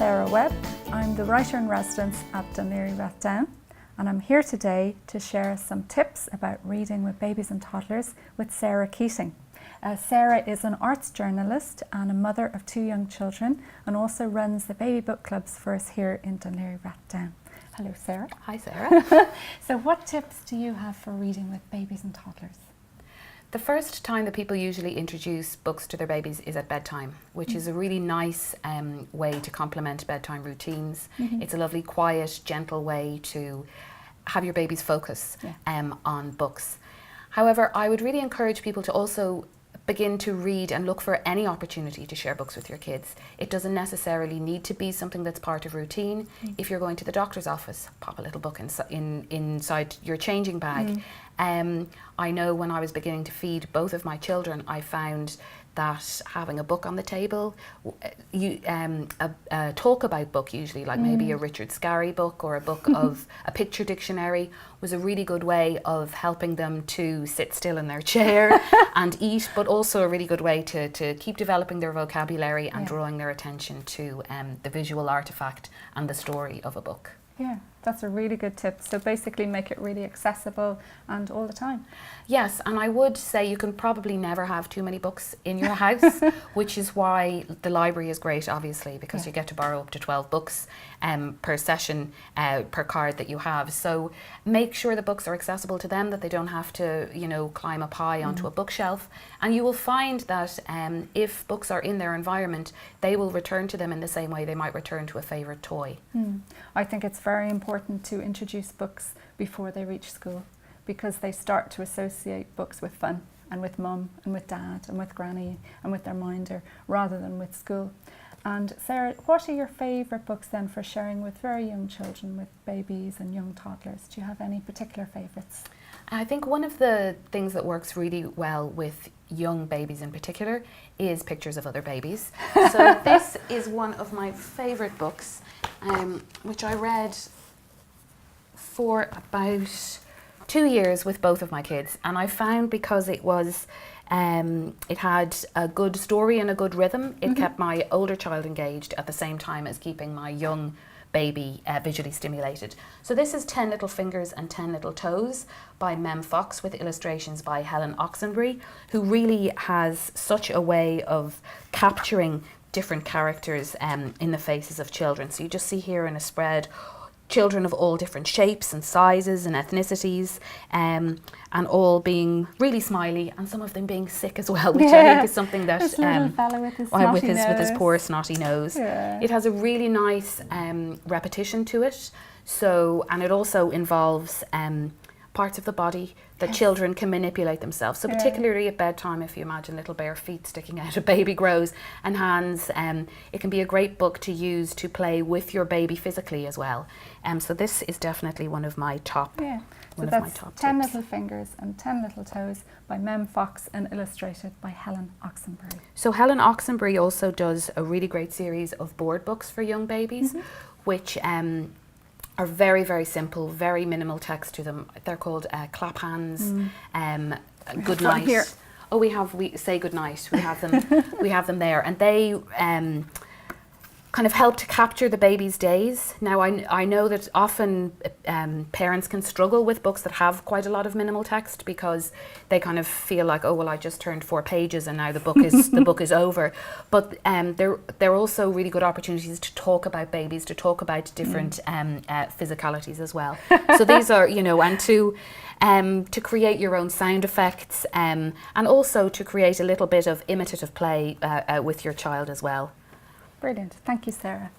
Sara Webb. I'm the writer-in-residence at Dún Laoghaire, and I'm here today to share some tips about reading with babies and toddlers with Sara Keating. Sara is an arts journalist and a mother of 2 young children, and also runs the baby book clubs for us here in Dún Laoghaire. Hello, Sara. Hi, Sarah. So what tips do you have for reading with babies and toddlers? The first time that people usually introduce books to their babies is at bedtime, which is a really nice way to complement bedtime routines. It's a lovely, quiet, gentle way to have your babies focus on books. However, I would really encourage people to also begin to read and look for any opportunity to share books with your kids. It doesn't necessarily need to be something that's part of routine. If you're going to the doctor's office, pop a little book inside your changing bag. I know when I was beginning to feed both of my children, I found that having a book on the table, a talk about book usually, like maybe a Richard Scarry book or a book of a picture dictionary, was a really good way of helping them to sit still in their chair and eat, but also a really good way to keep developing their vocabulary and drawing their attention to the visual artifact and the story of a book. Yeah, that's a really good tip. So basically make it really accessible and all the time. Yes, and I would say you can probably never have too many books in your house, which is why the library is great, obviously, because you get to borrow up to 12 books per session, per card that you have. So make sure the books are accessible to them, that they don't have to, climb up high onto a bookshelf. And you will find that if books are in their environment, they will return to them in the same way they might return to a favourite toy. I think it's very important to introduce books before they reach school, because they start to associate books with fun and with mum and with dad and with granny and with their minder rather than with school. And Sara, what are your favourite books then for sharing with very young children, with babies and young toddlers? Do you have any particular favourites? I think one of the things that works really well with young babies in particular is pictures of other babies. So this is one of my favourite books, which I read for about 2 years with both of my kids, and I found because it was it had a good story and a good rhythm, it kept my older child engaged at the same time as keeping my young baby visually stimulated. So this is 10 Little Fingers and 10 Little Toes by Mem Fox, with illustrations by Helen Oxenbury, who really has such a way of capturing different characters in the faces of children. So you just see here in a spread children of all different shapes and sizes and ethnicities, and all being really smiley, and some of them being sick as well, which I think is something that this little fella with his poor snotty nose. It has a really nice repetition to it. So, and it also involves parts of the body that children can manipulate themselves. So particularly at bedtime, if you imagine little bare feet sticking out, a baby grows, and hands, it can be a great book to use to play with your baby physically as well. So this is definitely one of my top So that's 10 Little Fingers and 10 Little Toes by Mem Fox and illustrated by Helen Oxenbury. So Helen Oxenbury also does a really great series of board books for young babies, which are very, very simple, very minimal text to them. They're called Clap Hands, Good Night. Oh, we say good night. We have them. We have them there, and they kind of help to capture the baby's days. Now, I know that often parents can struggle with books that have quite a lot of minimal text, because they kind of feel like, oh well, I just turned 4 pages and now the book is the book is over. But they're also really good opportunities to talk about babies, to talk about different physicalities as well. So these are, and to create your own sound effects, and also to create a little bit of imitative play with your child as well. Brilliant. Thank you, Sara.